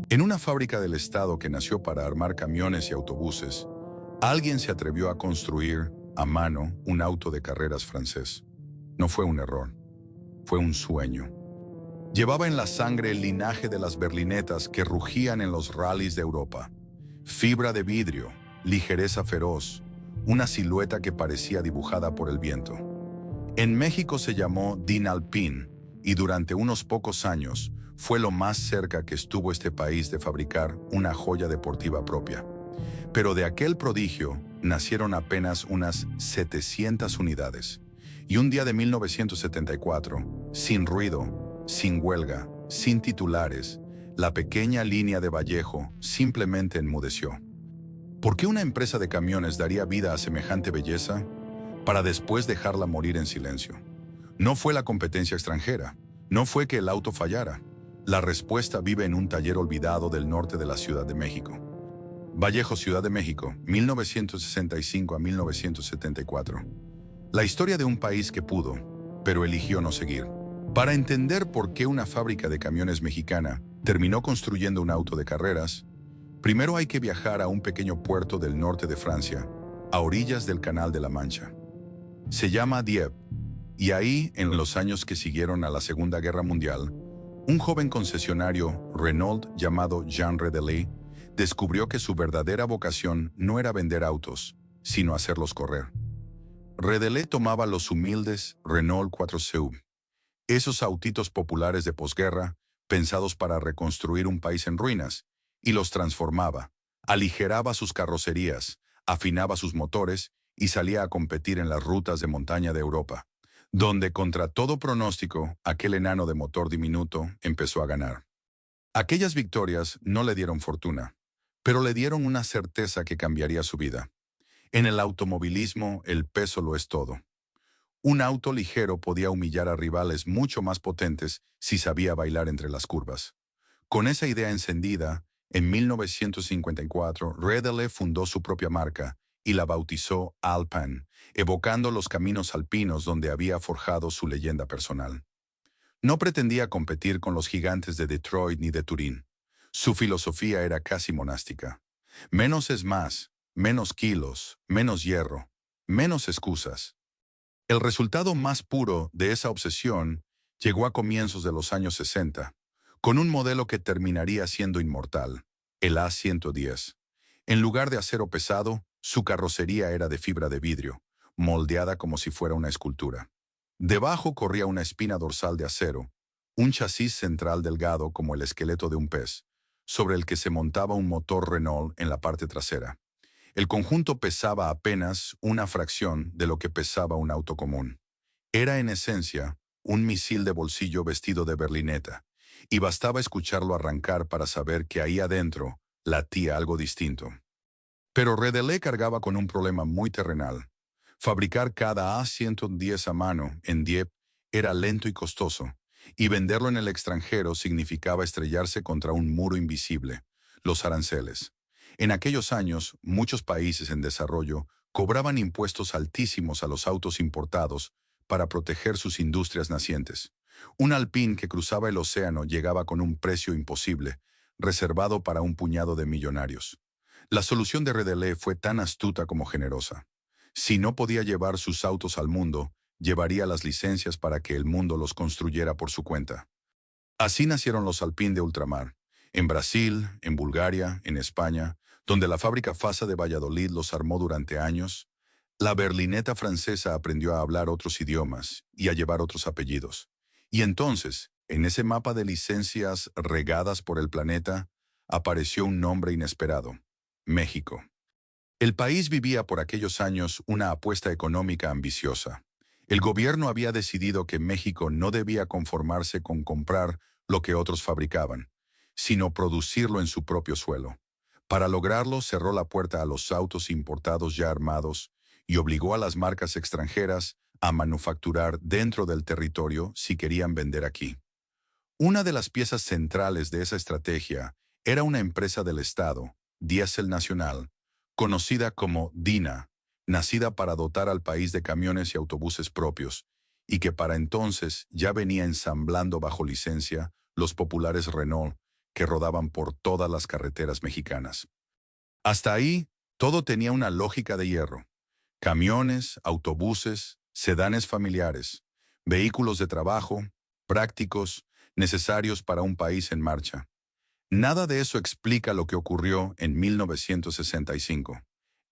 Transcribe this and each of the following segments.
En una fábrica del Estado que nació para armar camiones y autobuses, alguien se atrevió a construir, a mano, un auto de carreras francés. No fue un error, fue un sueño. Llevaba en la sangre el linaje de las berlinetas que rugían en los rallies de Europa. Fibra de vidrio, ligereza feroz, una silueta que parecía dibujada por el viento. En México se llamó Dinalpine y durante unos pocos años fue lo más cerca que estuvo este país de fabricar una joya deportiva propia. Pero de aquel prodigio nacieron apenas unas 700 unidades. Y un día de 1974, sin ruido, sin huelga, sin titulares, la pequeña línea de Vallejo simplemente enmudeció. ¿Por qué una empresa de camiones daría vida a semejante belleza? Para después dejarla morir en silencio. No fue la competencia extranjera, no fue que el auto fallara. La respuesta vive en un taller olvidado del norte de la Ciudad de México. Vallejo, Ciudad de México, 1965 a 1974. La historia de un país que pudo, pero eligió no seguir. Para entender por qué una fábrica de camiones mexicana terminó construyendo un auto de carreras, primero hay que viajar a un pequeño puerto del norte de Francia, a orillas del Canal de la Mancha. Se llama Dieppe, y ahí, en los años que siguieron a la Segunda Guerra Mundial, un joven concesionario Renault llamado Jean Redelet descubrió que su verdadera vocación no era vender autos, sino hacerlos correr. Redelet tomaba los humildes Renault 4CV, esos autitos populares de posguerra, pensados para reconstruir un país en ruinas, y los transformaba, aligeraba sus carrocerías, afinaba sus motores y salía a competir en las rutas de montaña de Europa, donde contra todo pronóstico, aquel enano de motor diminuto empezó a ganar. Aquellas victorias no le dieron fortuna, pero le dieron una certeza que cambiaría su vida. En el automovilismo, el peso lo es todo. Un auto ligero podía humillar a rivales mucho más potentes si sabía bailar entre las curvas. Con esa idea encendida, en 1954, Redelet fundó su propia marca y la bautizó Alpine, evocando los caminos alpinos donde había forjado su leyenda personal. No pretendía competir con los gigantes de Detroit ni de Turín. Su filosofía era casi monástica. Menos es más, menos kilos, menos hierro, menos excusas. El resultado más puro de esa obsesión llegó a comienzos de los años 60, con un modelo que terminaría siendo inmortal, el A110. En lugar de acero pesado, su carrocería era de fibra de vidrio, moldeada como si fuera una escultura. Debajo corría una espina dorsal de acero, un chasis central delgado como el esqueleto de un pez, sobre el que se montaba un motor Renault en la parte trasera. El conjunto pesaba apenas una fracción de lo que pesaba un auto común. Era en esencia un misil de bolsillo vestido de berlineta, y bastaba escucharlo arrancar para saber que ahí adentro latía algo distinto. Pero Redelet cargaba con un problema muy terrenal. Fabricar cada A110 a mano en Dieppe era lento y costoso, y venderlo en el extranjero significaba estrellarse contra un muro invisible, los aranceles. En aquellos años, muchos países en desarrollo cobraban impuestos altísimos a los autos importados para proteger sus industrias nacientes. Un Alpine que cruzaba el océano llegaba con un precio imposible, reservado para un puñado de millonarios. La solución de Redelet fue tan astuta como generosa. Si no podía llevar sus autos al mundo, llevaría las licencias para que el mundo los construyera por su cuenta. Así nacieron los Alpine de ultramar, en Brasil, en Bulgaria, en España, donde la fábrica FASA de Valladolid los armó durante años. La berlineta francesa aprendió a hablar otros idiomas y a llevar otros apellidos. Y entonces, en ese mapa de licencias regadas por el planeta, apareció un nombre inesperado: México. El país vivía por aquellos años una apuesta económica ambiciosa. El gobierno había decidido que México no debía conformarse con comprar lo que otros fabricaban, sino producirlo en su propio suelo. Para lograrlo, cerró la puerta a los autos importados ya armados y obligó a las marcas extranjeras a manufacturar dentro del territorio si querían vender aquí. Una de las piezas centrales de esa estrategia era una empresa del Estado, Diesel Nacional, conocida como DINA, nacida para dotar al país de camiones y autobuses propios, y que para entonces ya venía ensamblando bajo licencia los populares Renault, que rodaban por todas las carreteras mexicanas. Hasta ahí, todo tenía una lógica de hierro. Camiones, autobuses, sedanes familiares, vehículos de trabajo, prácticos, necesarios para un país en marcha. Nada de eso explica lo que ocurrió en 1965.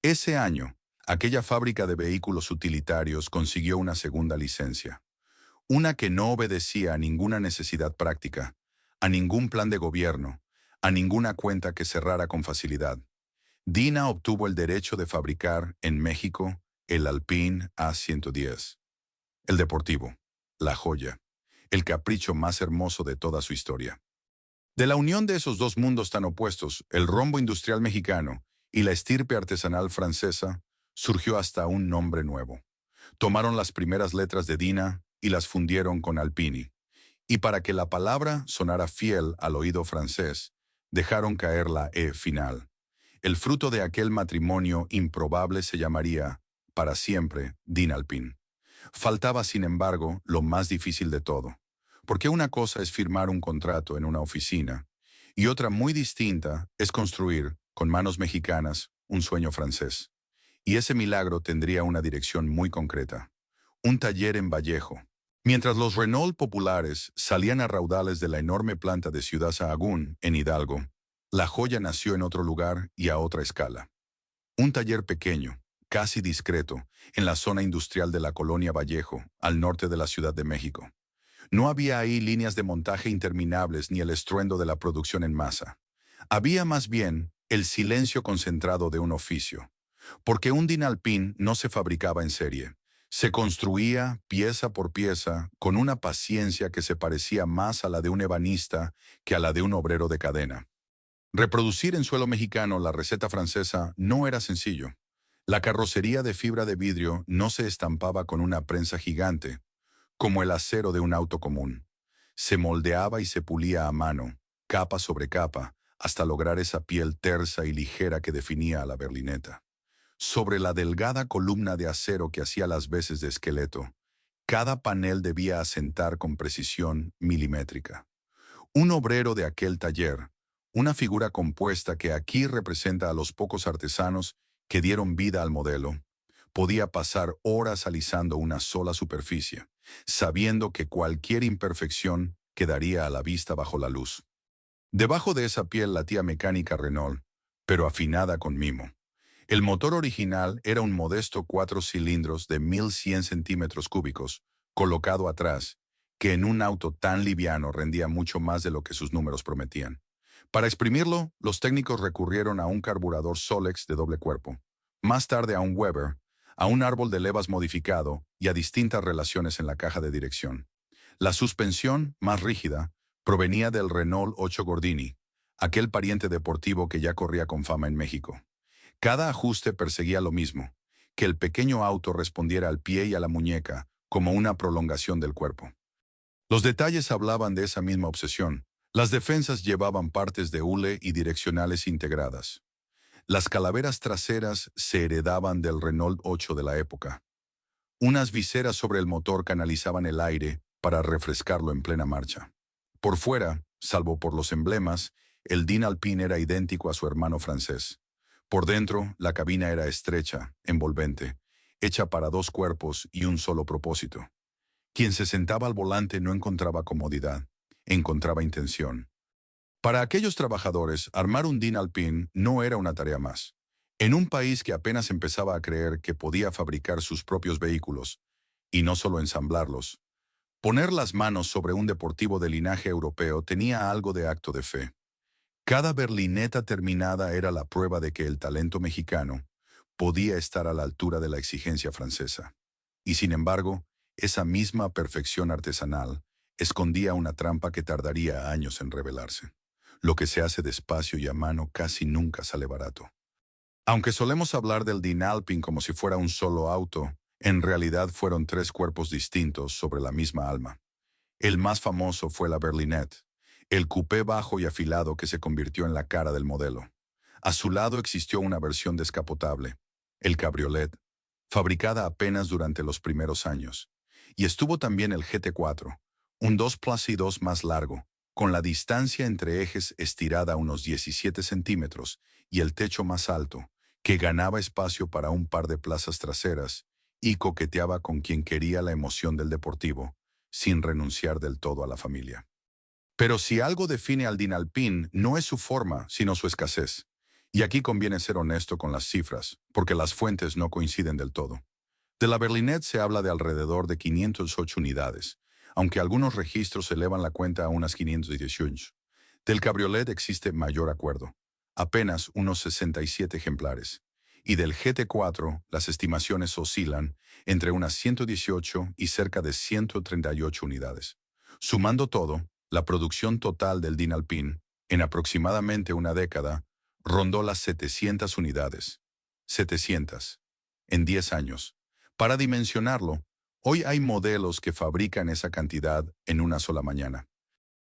Ese año, aquella fábrica de vehículos utilitarios consiguió una segunda licencia. Una que no obedecía a ninguna necesidad práctica, a ningún plan de gobierno, a ninguna cuenta que cerrara con facilidad. Dina obtuvo el derecho de fabricar en México el Alpine A110, el deportivo, la joya, el capricho más hermoso de toda su historia. De la unión de esos dos mundos tan opuestos, el rombo industrial mexicano y la estirpe artesanal francesa, surgió hasta un nombre nuevo. Tomaron las primeras letras de Dina y las fundieron con Alpini. Y para que la palabra sonara fiel al oído francés, dejaron caer la E final. El fruto de aquel matrimonio improbable se llamaría, para siempre, Dinalpin. Faltaba, sin embargo, lo más difícil de todo. Porque una cosa es firmar un contrato en una oficina, y otra muy distinta es construir, con manos mexicanas, un sueño francés. Y ese milagro tendría una dirección muy concreta. Un taller en Vallejo. Mientras los Renault populares salían a raudales de la enorme planta de Ciudad Sahagún, en Hidalgo, la joya nació en otro lugar y a otra escala. Un taller pequeño, casi discreto, en la zona industrial de la colonia Vallejo, al norte de la Ciudad de México. No había ahí líneas de montaje interminables ni el estruendo de la producción en masa. Había más bien el silencio concentrado de un oficio. Porque un Dinalpin no se fabricaba en serie. Se construía pieza por pieza con una paciencia que se parecía más a la de un ebanista que a la de un obrero de cadena. Reproducir en suelo mexicano la receta francesa no era sencillo. La carrocería de fibra de vidrio no se estampaba con una prensa gigante, como el acero de un auto común. Se moldeaba y se pulía a mano, capa sobre capa, hasta lograr esa piel tersa y ligera que definía a la berlineta. Sobre la delgada columna de acero que hacía las veces de esqueleto, cada panel debía asentar con precisión milimétrica. Un obrero de aquel taller, una figura compuesta que aquí representa a los pocos artesanos que dieron vida al modelo, podía pasar horas alisando una sola superficie, sabiendo que cualquier imperfección quedaría a la vista bajo la luz. Debajo de esa piel latía mecánica Renault, pero afinada con mimo. El motor original era un modesto 4 cilindros de 1100 centímetros cúbicos, colocado atrás, que en un auto tan liviano rendía mucho más de lo que sus números prometían. Para exprimirlo, los técnicos recurrieron a un carburador Solex de doble cuerpo, más tarde a un Weber, a un árbol de levas modificado y a distintas relaciones en la caja de dirección. La suspensión, más rígida, provenía del Renault 8 Gordini, aquel pariente deportivo que ya corría con fama en México. Cada ajuste perseguía lo mismo, que el pequeño auto respondiera al pie y a la muñeca como una prolongación del cuerpo. Los detalles hablaban de esa misma obsesión. Las defensas llevaban partes de hule y direccionales integradas. Las calaveras traseras se heredaban del Renault 8 de la época. Unas viseras sobre el motor canalizaban el aire para refrescarlo en plena marcha. Por fuera, salvo por los emblemas, el Dinalpin era idéntico a su hermano francés. Por dentro, la cabina era estrecha, envolvente, hecha para dos cuerpos y un solo propósito. Quien se sentaba al volante no encontraba comodidad, encontraba intención. Para aquellos trabajadores, armar un Dinalpin no era una tarea más. En un país que apenas empezaba a creer que podía fabricar sus propios vehículos, y no solo ensamblarlos, poner las manos sobre un deportivo de linaje europeo tenía algo de acto de fe. Cada berlineta terminada era la prueba de que el talento mexicano podía estar a la altura de la exigencia francesa. Y sin embargo, esa misma perfección artesanal escondía una trampa que tardaría años en revelarse. Lo que se hace despacio y a mano casi nunca sale barato. Aunque solemos hablar del Dinalpin como si fuera un solo auto, en realidad fueron tres cuerpos distintos sobre la misma alma. El más famoso fue la Berlinette, el coupé bajo y afilado que se convirtió en la cara del modelo. A su lado existió una versión descapotable, el Cabriolet, fabricada apenas durante los primeros años. Y estuvo también el GT4, un 2+2 más largo, con la distancia entre ejes estirada a unos 17 centímetros y el techo más alto, que ganaba espacio para un par de plazas traseras y coqueteaba con quien quería la emoción del deportivo, sin renunciar del todo a la familia. Pero si algo define al Dinalpin, no es su forma, sino su escasez. Y aquí conviene ser honesto con las cifras, porque las fuentes no coinciden del todo. De la Berlinette se habla de alrededor de 508 unidades, aunque algunos registros elevan la cuenta a unas 518. Del Cabriolet existe mayor acuerdo, apenas unos 67 ejemplares. Y del GT4 las estimaciones oscilan entre unas 118 y cerca de 138 unidades. Sumando todo, la producción total del Dinalpin, en aproximadamente una década, rondó las 700 unidades. 700. En 10 años. Para dimensionarlo, hoy hay modelos que fabrican esa cantidad en una sola mañana.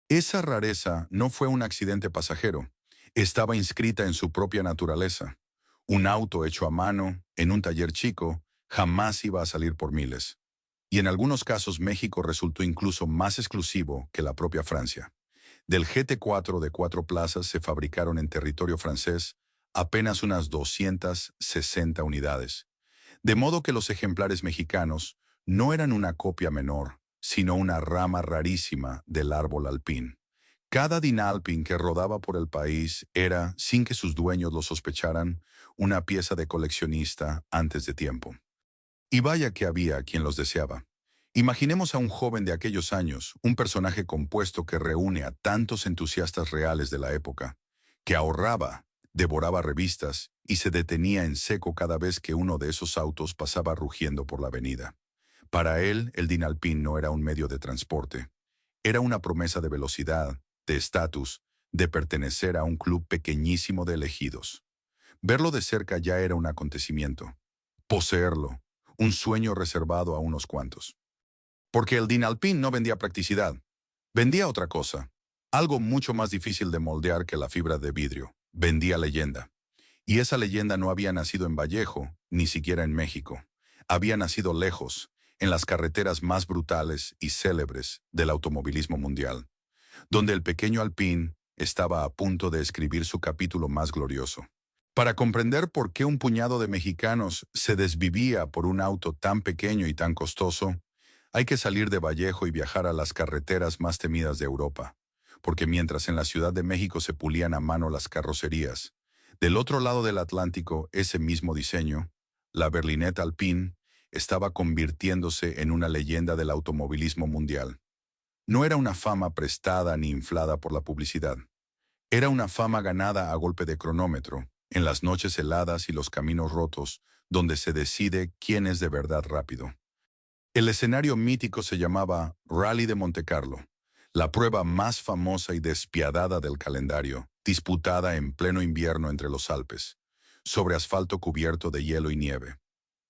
Esa rareza no fue un accidente pasajero, estaba inscrita en su propia naturaleza. Un auto hecho a mano, en un taller chico, jamás iba a salir por miles. Y en algunos casos México resultó incluso más exclusivo que la propia Francia. Del GT4 de 4 plazas se fabricaron en territorio francés apenas unas 260 unidades. De modo que los ejemplares mexicanos no eran una copia menor, sino una rama rarísima del árbol alpín. Cada Dinalpin que rodaba por el país era, sin que sus dueños lo sospecharan, una pieza de coleccionista antes de tiempo. Y vaya que había quien los deseaba. Imaginemos a un joven de aquellos años, un personaje compuesto que reúne a tantos entusiastas reales de la época, que ahorraba, devoraba revistas y se detenía en seco cada vez que uno de esos autos pasaba rugiendo por la avenida. Para él, el Dinalpin no era un medio de transporte. Era una promesa de velocidad, de estatus, de pertenecer a un club pequeñísimo de elegidos. Verlo de cerca ya era un acontecimiento. Poseerlo, un sueño reservado a unos cuantos. Porque el Dinalpin no vendía practicidad, vendía otra cosa, algo mucho más difícil de moldear que la fibra de vidrio. Vendía leyenda. Y esa leyenda no había nacido en Vallejo, ni siquiera en México. Había nacido lejos, en las carreteras más brutales y célebres del automovilismo mundial, donde el pequeño Alpine estaba a punto de escribir su capítulo más glorioso. Para comprender por qué un puñado de mexicanos se desvivía por un auto tan pequeño y tan costoso, hay que salir de Vallejo y viajar a las carreteras más temidas de Europa, porque mientras en la Ciudad de México se pulían a mano las carrocerías, del otro lado del Atlántico ese mismo diseño, la Berlinette Alpine, estaba convirtiéndose en una leyenda del automovilismo mundial. No era una fama prestada ni inflada por la publicidad. Era una fama ganada a golpe de cronómetro, en las noches heladas y los caminos rotos, donde se decide quién es de verdad rápido. El escenario mítico se llamaba Rally de Montecarlo, la prueba más famosa y despiadada del calendario, disputada en pleno invierno entre los Alpes, sobre asfalto cubierto de hielo y nieve.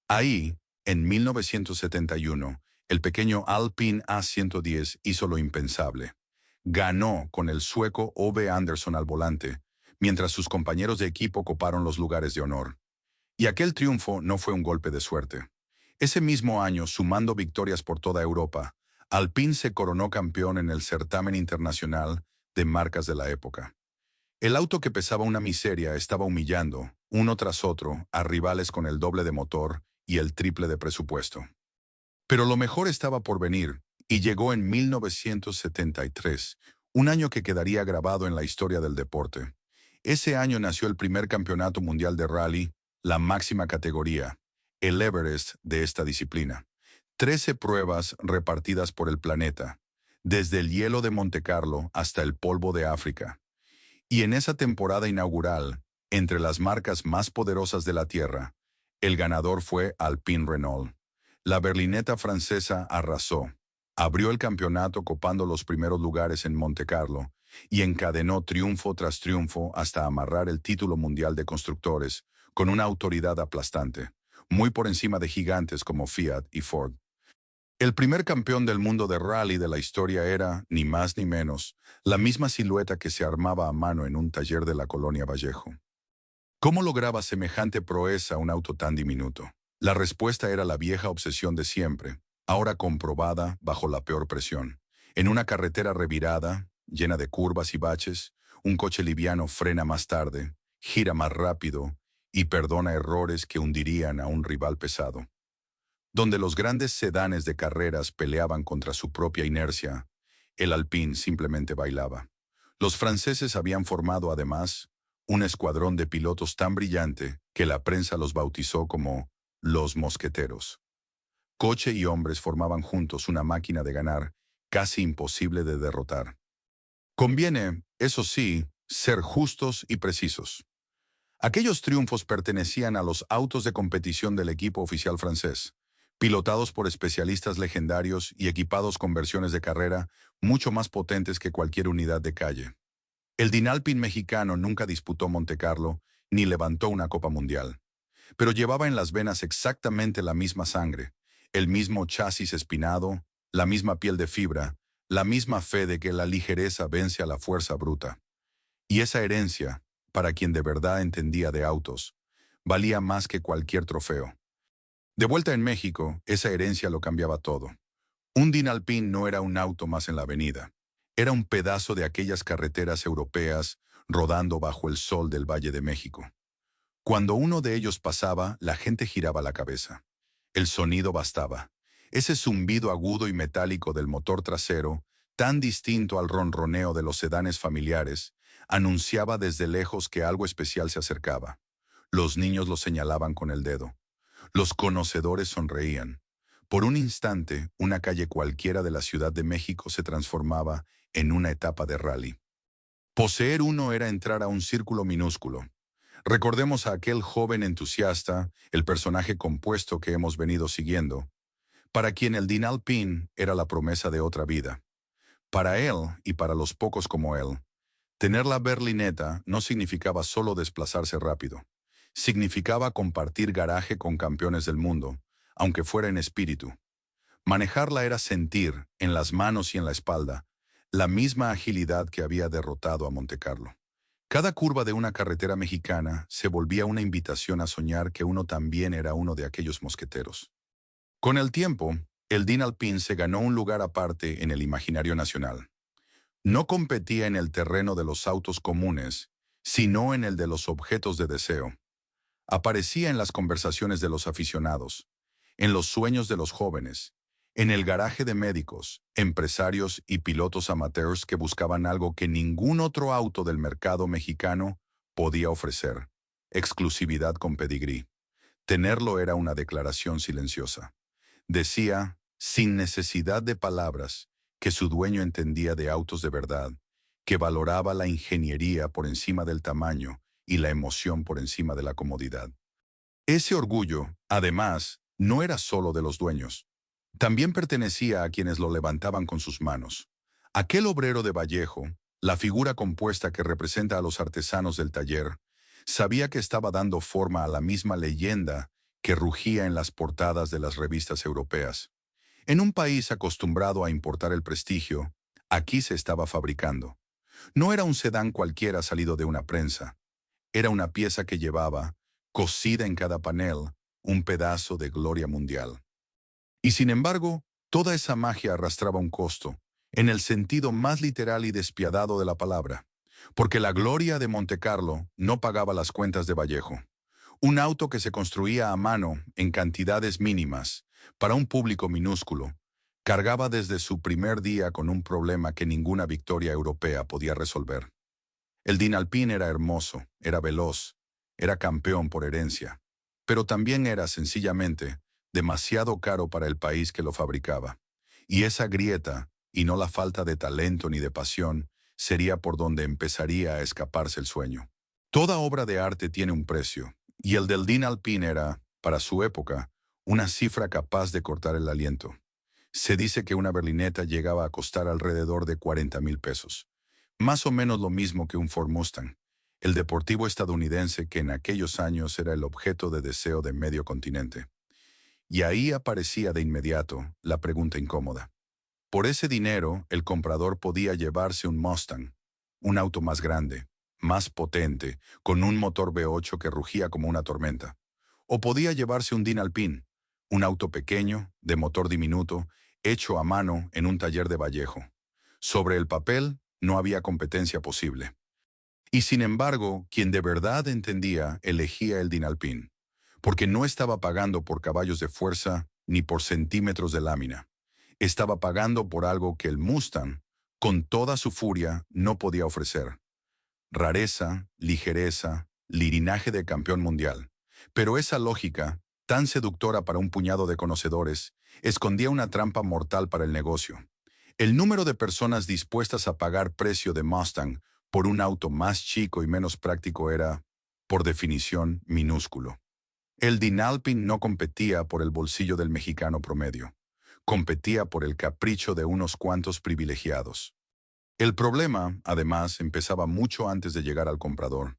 Ahí, en 1971, el pequeño Alpine A110 hizo lo impensable. Ganó con el sueco Ove Andersson al volante, mientras sus compañeros de equipo coparon los lugares de honor. Y aquel triunfo no fue un golpe de suerte. Ese mismo año, sumando victorias por toda Europa, Alpine se coronó campeón en el certamen internacional de marcas de la época. El auto que pesaba una miseria estaba humillando, uno tras otro, a rivales con el doble de motor y el triple de presupuesto. Pero lo mejor estaba por venir, y llegó en 1973, un año que quedaría grabado en la historia del deporte. Ese año nació el primer campeonato mundial de rally, la máxima categoría, el Everest de esta disciplina. 13 pruebas repartidas por el planeta, desde el hielo de Montecarlo hasta el polvo de África. Y en esa temporada inaugural, entre las marcas más poderosas de la Tierra, el ganador fue Alpine Renault. La berlineta francesa arrasó, abrió el campeonato copando los primeros lugares en Montecarlo y encadenó triunfo tras triunfo hasta amarrar el título mundial de constructores con una autoridad aplastante, muy por encima de gigantes como Fiat y Ford. El primer campeón del mundo de rally de la historia era, ni más ni menos, la misma silueta que se armaba a mano en un taller de la colonia Vallejo. ¿Cómo lograba semejante proeza un auto tan diminuto? La respuesta era la vieja obsesión de siempre, ahora comprobada bajo la peor presión. En una carretera revirada, llena de curvas y baches, un coche liviano frena más tarde, gira más rápido y perdona errores que hundirían a un rival pesado. Donde los grandes sedanes de carreras peleaban contra su propia inercia, el Alpine simplemente bailaba. Los franceses habían formado, además, un escuadrón de pilotos tan brillante que la prensa los bautizó como los mosqueteros. Coche y hombres formaban juntos una máquina de ganar, casi imposible de derrotar. Conviene, eso sí, ser justos y precisos. Aquellos triunfos pertenecían a los autos de competición del equipo oficial francés, pilotados por especialistas legendarios y equipados con versiones de carrera mucho más potentes que cualquier unidad de calle. El Dinalpin mexicano nunca disputó Montecarlo ni levantó una Copa Mundial, pero llevaba en las venas exactamente la misma sangre, el mismo chasis espinado, la misma piel de fibra, la misma fe de que la ligereza vence a la fuerza bruta. Y esa herencia, para quien de verdad entendía de autos, valía más que cualquier trofeo. De vuelta en México, esa herencia lo cambiaba todo. Un Dinalpine no era un auto más en la avenida. Era un pedazo de aquellas carreteras europeas rodando bajo el sol del Valle de México. Cuando uno de ellos pasaba, la gente giraba la cabeza. El sonido bastaba. Ese zumbido agudo y metálico del motor trasero, tan distinto al ronroneo de los sedanes familiares, anunciaba desde lejos que algo especial se acercaba. Los niños lo señalaban con el dedo. Los conocedores sonreían. Por un instante, una calle cualquiera de la Ciudad de México se transformaba en una etapa de rally. Poseer uno era entrar a un círculo minúsculo. Recordemos a aquel joven entusiasta, el personaje compuesto que hemos venido siguiendo, para quien el Dinalpine era la promesa de otra vida. Para él, y para los pocos como él, tener la berlineta no significaba solo desplazarse rápido. Significaba compartir garaje con campeones del mundo, aunque fuera en espíritu. Manejarla era sentir, en las manos y en la espalda, la misma agilidad que había derrotado a Montecarlo. Cada curva de una carretera mexicana se volvía una invitación a soñar que uno también era uno de aquellos mosqueteros. Con el tiempo, el Dinalpine se ganó un lugar aparte en el imaginario nacional. No competía en el terreno de los autos comunes, sino en el de los objetos de deseo. Aparecía en las conversaciones de los aficionados, en los sueños de los jóvenes, en el garaje de médicos, empresarios y pilotos amateurs que buscaban algo que ningún otro auto del mercado mexicano podía ofrecer: exclusividad con pedigrí. Tenerlo era una declaración silenciosa. Decía, sin necesidad de palabras, que su dueño entendía de autos de verdad, que valoraba la ingeniería por encima del tamaño y la emoción por encima de la comodidad. Ese orgullo, además, no era solo de los dueños. También pertenecía a quienes lo levantaban con sus manos. Aquel obrero de Vallejo, la figura compuesta que representa a los artesanos del taller, sabía que estaba dando forma a la misma leyenda que rugía en las portadas de las revistas europeas. En un país acostumbrado a importar el prestigio, aquí se estaba fabricando. No era un sedán cualquiera salido de una prensa. Era una pieza que llevaba, cosida en cada panel, un pedazo de gloria mundial. Y sin embargo, toda esa magia arrastraba un costo, en el sentido más literal y despiadado de la palabra, porque la gloria de Montecarlo no pagaba las cuentas de Vallejo. Un auto que se construía a mano en cantidades mínimas, para un público minúsculo, cargaba desde su primer día con un problema que ninguna victoria europea podía resolver. El Dinalpine era hermoso, era veloz, era campeón por herencia, pero también era, sencillamente, demasiado caro para el país que lo fabricaba. Y esa grieta, y no la falta de talento ni de pasión, sería por donde empezaría a escaparse el sueño. Toda obra de arte tiene un precio, y el del Dinalpine era, para su época, una cifra capaz de cortar el aliento. Se dice que una berlineta llegaba a costar alrededor de 40,000 pesos. Más o menos lo mismo que un Ford Mustang, el deportivo estadounidense que en aquellos años era el objeto de deseo de medio continente. Y ahí aparecía de inmediato la pregunta incómoda. Por ese dinero, el comprador podía llevarse un Mustang, un auto más grande, más potente, con un motor V8 que rugía como una tormenta. O podía llevarse un Dinalpine, un auto pequeño, de motor diminuto, hecho a mano en un taller de Vallejo. Sobre el papel, no había competencia posible. Y sin embargo, quien de verdad entendía elegía el Dinalpin, porque no estaba pagando por caballos de fuerza ni por centímetros de lámina. Estaba pagando por algo que el Mustang, con toda su furia, no podía ofrecer. Rareza, ligereza, lirinaje de campeón mundial. Pero esa lógica, tan seductora para un puñado de conocedores, escondía una trampa mortal para el negocio. El número de personas dispuestas a pagar precio de Mustang por un auto más chico y menos práctico era, por definición, minúsculo. El Dinalpin no competía por el bolsillo del mexicano promedio. Competía por el capricho de unos cuantos privilegiados. El problema, además, empezaba mucho antes de llegar al comprador.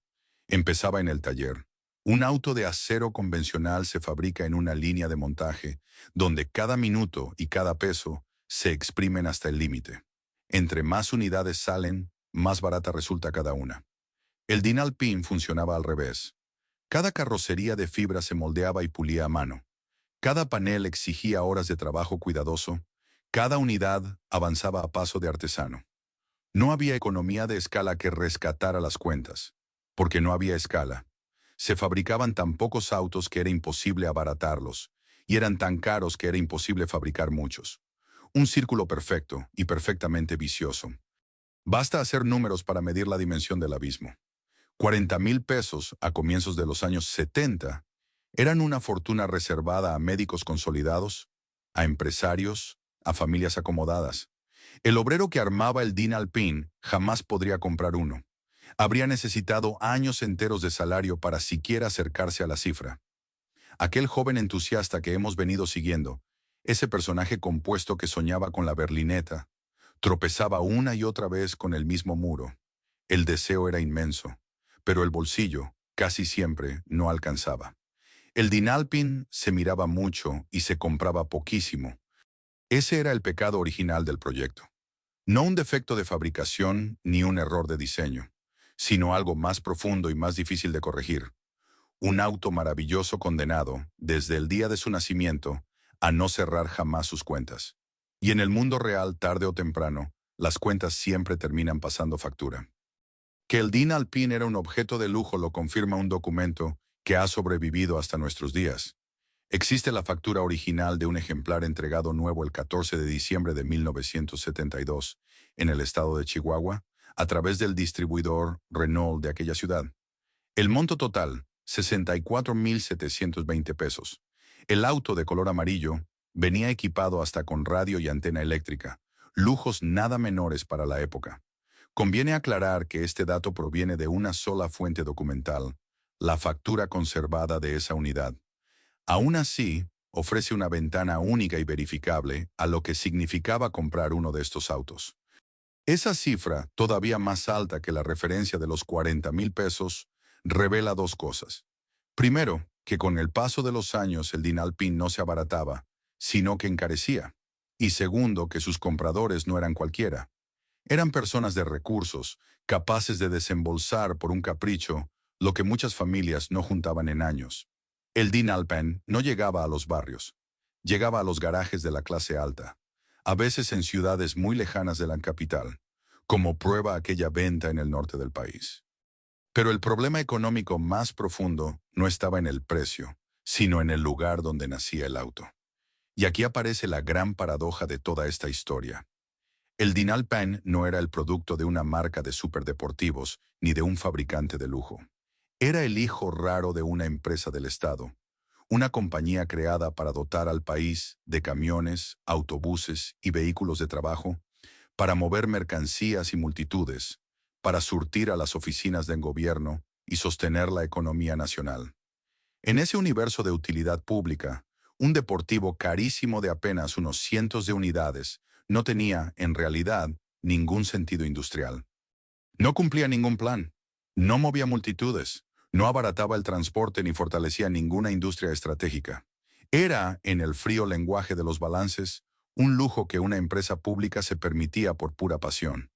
Empezaba en el taller. Un auto de acero convencional se fabrica en una línea de montaje, donde cada minuto y cada peso se exprimen hasta el límite. Entre más unidades salen, más barata resulta cada una. El Dinalpin funcionaba al revés. Cada carrocería de fibra se moldeaba y pulía a mano. Cada panel exigía horas de trabajo cuidadoso. Cada unidad avanzaba a paso de artesano. No había economía de escala que rescatara las cuentas, porque no había escala. Se fabricaban tan pocos autos que era imposible abaratarlos, y eran tan caros que era imposible fabricar muchos. Un círculo perfecto y perfectamente vicioso. Basta hacer números para medir la dimensión del abismo. 40,000 pesos a comienzos de los años 70 eran una fortuna reservada a médicos consolidados, a empresarios, a familias acomodadas. El obrero que armaba el Dinalpin jamás podría comprar uno. Habría necesitado años enteros de salario para siquiera acercarse a la cifra. Aquel joven entusiasta que hemos venido siguiendo, ese personaje compuesto que soñaba con la berlineta, tropezaba una y otra vez con el mismo muro. El deseo era inmenso, pero el bolsillo, casi siempre, no alcanzaba. El Dinalpin se miraba mucho y se compraba poquísimo. Ese era el pecado original del proyecto. No un defecto de fabricación ni un error de diseño, sino algo más profundo y más difícil de corregir. Un auto maravilloso condenado, desde el día de su nacimiento, a no cerrar jamás sus cuentas. Y en el mundo real, tarde o temprano, las cuentas siempre terminan pasando factura. Que el Dinalpin era un objeto de lujo lo confirma un documento que ha sobrevivido hasta nuestros días. Existe la factura original de un ejemplar entregado nuevo el 14 de diciembre de 1972 en el estado de Chihuahua a través del distribuidor Renault de aquella ciudad. El monto total, 64,720 pesos. El auto de color amarillo venía equipado hasta con radio y antena eléctrica, lujos nada menores para la época. Conviene aclarar que este dato proviene de una sola fuente documental, la factura conservada de esa unidad. Aún así, ofrece una ventana única y verificable a lo que significaba comprar uno de estos autos. Esa cifra, todavía más alta que la referencia de los 40,000 pesos, revela dos cosas. Primero, que con el paso de los años el Dinalpin no se abarataba, sino que encarecía. Y segundo, que sus compradores no eran cualquiera. Eran personas de recursos, capaces de desembolsar por un capricho lo que muchas familias no juntaban en años. El Dinalpin no llegaba a los barrios, llegaba a los garajes de la clase alta, a veces en ciudades muy lejanas de la capital, como prueba aquella venta en el norte del país. Pero el problema económico más profundo no estaba en el precio, sino en el lugar donde nacía el auto. Y aquí aparece la gran paradoja de toda esta historia. El Dinalpin no era el producto de una marca de superdeportivos ni de un fabricante de lujo. Era el hijo raro de una empresa del Estado, una compañía creada para dotar al país de camiones, autobuses y vehículos de trabajo, para mover mercancías y multitudes, para surtir a las oficinas del gobierno y sostener la economía nacional. En ese universo de utilidad pública, un deportivo carísimo de apenas unos cientos de unidades no tenía, en realidad, ningún sentido industrial. No cumplía ningún plan, no movía multitudes, no abarataba el transporte ni fortalecía ninguna industria estratégica. Era, en el frío lenguaje de los balances, un lujo que una empresa pública se permitía por pura pasión.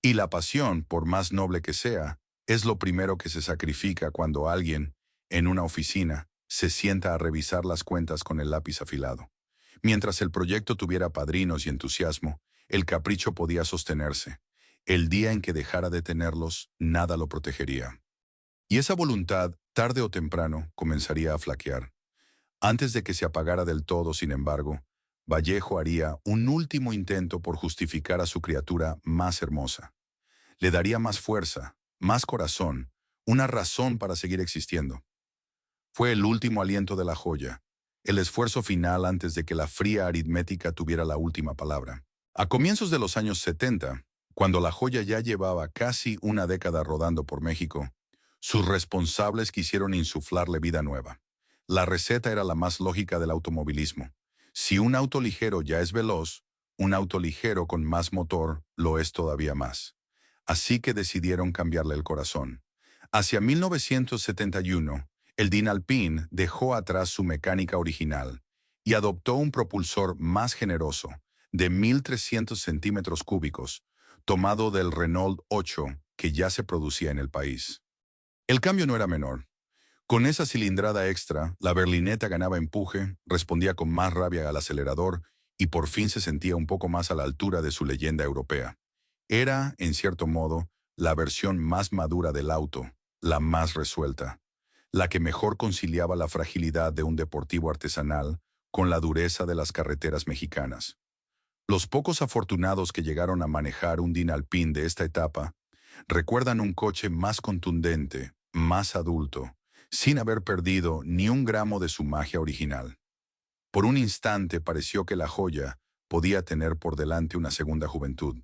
Y la pasión, por más noble que sea, es lo primero que se sacrifica cuando alguien, en una oficina, se sienta a revisar las cuentas con el lápiz afilado. Mientras el proyecto tuviera padrinos y entusiasmo, el capricho podía sostenerse. El día en que dejara de tenerlos, nada lo protegería. Y esa voluntad, tarde o temprano, comenzaría a flaquear. Antes de que se apagara del todo, sin embargo, Vallejo haría un último intento por justificar a su criatura más hermosa. Le daría más fuerza, más corazón, una razón para seguir existiendo. Fue el último aliento de la joya, el esfuerzo final antes de que la fría aritmética tuviera la última palabra. A comienzos de los años 70, cuando la joya ya llevaba casi una década rodando por México, sus responsables quisieron insuflarle vida nueva. La receta era la más lógica del automovilismo. Si un auto ligero ya es veloz, un auto ligero con más motor lo es todavía más. Así que decidieron cambiarle el corazón. Hacia 1971, el Dinalpine dejó atrás su mecánica original y adoptó un propulsor más generoso, de 1.300 centímetros cúbicos, tomado del Renault 8 que ya se producía en el país. El cambio no era menor. Con esa cilindrada extra, la berlineta ganaba empuje, respondía con más rabia al acelerador y por fin se sentía un poco más a la altura de su leyenda europea. Era, en cierto modo, la versión más madura del auto, la más resuelta, la que mejor conciliaba la fragilidad de un deportivo artesanal con la dureza de las carreteras mexicanas. Los pocos afortunados que llegaron a manejar un Dinalpine de esta etapa recuerdan un coche más contundente, más adulto, sin haber perdido ni un gramo de su magia original. Por un instante pareció que la joya podía tener por delante una segunda juventud.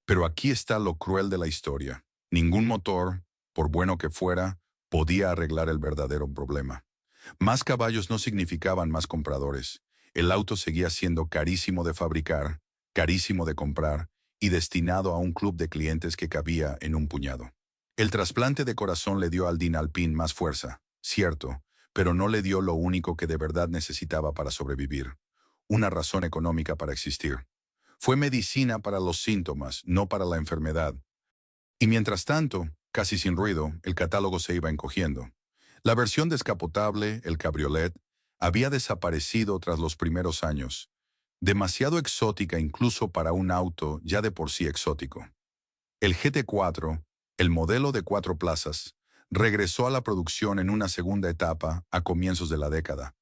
Pero aquí está lo cruel de la historia. Ningún motor, por bueno que fuera, podía arreglar el verdadero problema. Más caballos no significaban más compradores. El auto seguía siendo carísimo de fabricar, carísimo de comprar y destinado a un club de clientes que cabía en un puñado. El trasplante de corazón le dio al Dinalpine más fuerza, cierto, pero no le dio lo único que de verdad necesitaba para sobrevivir, una razón económica para existir. Fue medicina para los síntomas, no para la enfermedad. Y mientras tanto, casi sin ruido, el catálogo se iba encogiendo. La versión descapotable, el cabriolet, había desaparecido tras los primeros años, demasiado exótica incluso para un auto ya de por sí exótico. El GT4, el modelo de 4 plazas, regresó a la producción en una segunda etapa a comienzos de la década,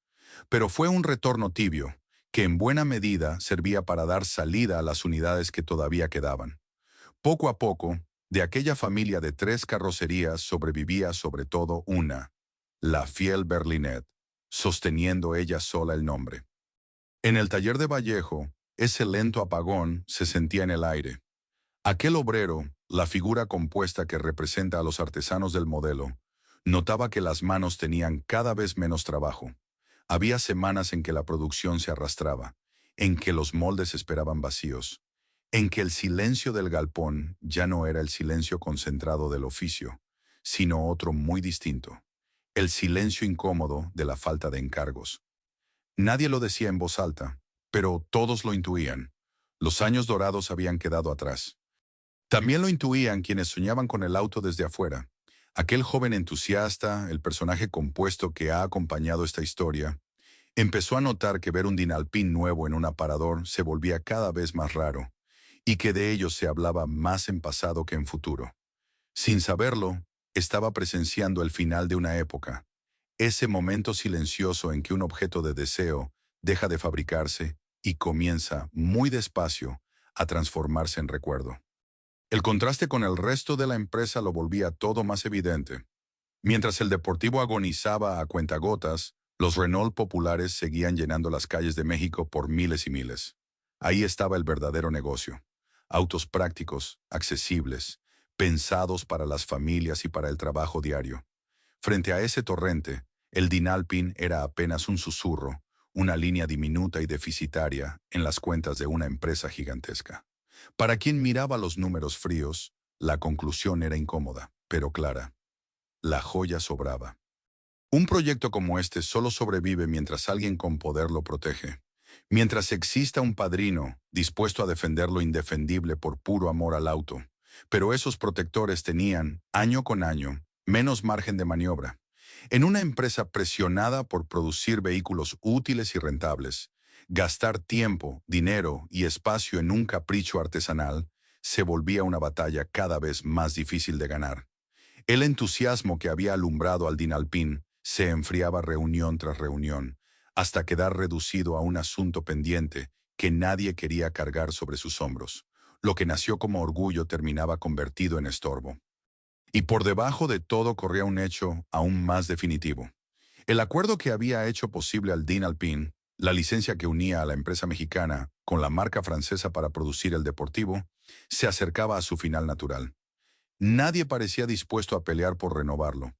pero fue un retorno tibio, que en buena medida servía para dar salida a las unidades que todavía quedaban. Poco a poco, de aquella familia de 3 carrocerías sobrevivía sobre todo una, la fiel Berlinet, sosteniendo ella sola el nombre. En el taller de Vallejo, ese lento apagón se sentía en el aire. Aquel obrero, la figura compuesta que representa a los artesanos del modelo, notaba que las manos tenían cada vez menos trabajo. Había semanas en que la producción se arrastraba, en que los moldes esperaban vacíos, en que el silencio del galpón ya no era el silencio concentrado del oficio, sino otro muy distinto, el silencio incómodo de la falta de encargos. Nadie lo decía en voz alta, pero todos lo intuían. Los años dorados habían quedado atrás. También lo intuían quienes soñaban con el auto desde afuera. Aquel joven entusiasta, el personaje compuesto que ha acompañado esta historia, empezó a notar que ver un Dinalpine nuevo en un aparador se volvía cada vez más raro, y que de ello se hablaba más en pasado que en futuro. Sin saberlo, estaba presenciando el final de una época, ese momento silencioso en que un objeto de deseo deja de fabricarse y comienza, muy despacio, a transformarse en recuerdo. El contraste con el resto de la empresa lo volvía todo más evidente. Mientras el Deportivo agonizaba a cuentagotas, los Renault populares seguían llenando las calles de México por miles y miles. Ahí estaba el verdadero negocio. Autos prácticos, accesibles, pensados para las familias y para el trabajo diario. Frente a ese torrente, el Dinalpine era apenas un susurro, una línea diminuta y deficitaria en las cuentas de una empresa gigantesca. Para quien miraba los números fríos, la conclusión era incómoda, pero clara. La joya sobraba. Un proyecto como este solo sobrevive mientras alguien con poder lo protege. Mientras exista un padrino dispuesto a defender lo indefendible por puro amor al auto. Pero esos protectores tenían, año con año, menos margen de maniobra. En una empresa presionada por producir vehículos útiles y rentables, gastar tiempo, dinero y espacio en un capricho artesanal se volvía una batalla cada vez más difícil de ganar. El entusiasmo que había alumbrado al Dinalpín se enfriaba reunión tras reunión, hasta quedar reducido a un asunto pendiente que nadie quería cargar sobre sus hombros. Lo que nació como orgullo terminaba convertido en estorbo. Y por debajo de todo corría un hecho aún más definitivo. El acuerdo que había hecho posible al Dinalpín, la licencia que unía a la empresa mexicana con la marca francesa para producir el Deportivo, se acercaba a su final natural. Nadie parecía dispuesto a pelear por renovarlo.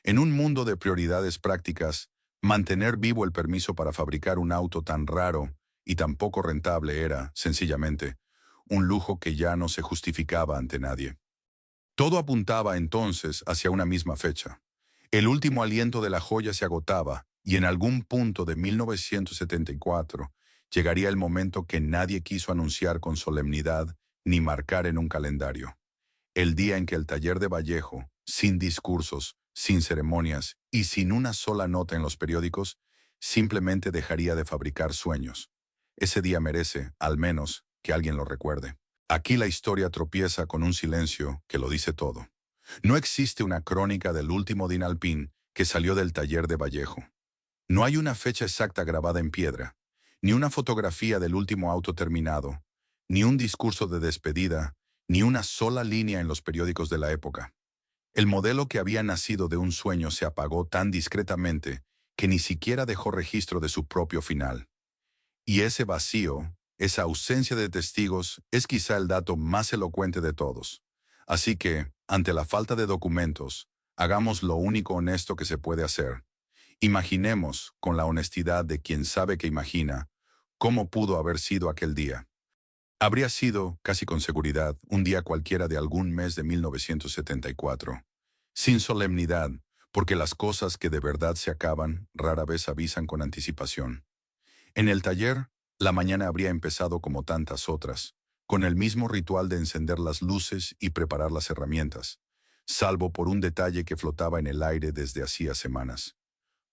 En un mundo de prioridades prácticas, mantener vivo el permiso para fabricar un auto tan raro y tan poco rentable era, sencillamente, un lujo que ya no se justificaba ante nadie. Todo apuntaba entonces hacia una misma fecha. El último aliento de la joya se agotaba y en algún punto de 1974 llegaría el momento que nadie quiso anunciar con solemnidad ni marcar en un calendario. El día en que el taller de Vallejo, sin discursos, sin ceremonias y sin una sola nota en los periódicos, simplemente dejaría de fabricar sueños. Ese día merece, al menos, que alguien lo recuerde. Aquí la historia tropieza con un silencio que lo dice todo. No existe una crónica del último Dinalpín que salió del taller de Vallejo. No hay una fecha exacta grabada en piedra, ni una fotografía del último auto terminado, ni un discurso de despedida, ni una sola línea en los periódicos de la época. El modelo que había nacido de un sueño se apagó tan discretamente que ni siquiera dejó registro de su propio final. Y ese vacío, esa ausencia de testigos, es quizá el dato más elocuente de todos. Así que, ante la falta de documentos, hagamos lo único honesto que se puede hacer. Imaginemos, con la honestidad de quien sabe que imagina, cómo pudo haber sido aquel día. Habría sido, casi con seguridad, un día cualquiera de algún mes de 1974. Sin solemnidad, porque las cosas que de verdad se acaban rara vez avisan con anticipación. En el taller, la mañana habría empezado como tantas otras, con el mismo ritual de encender las luces y preparar las herramientas, salvo por un detalle que flotaba en el aire desde hacía semanas.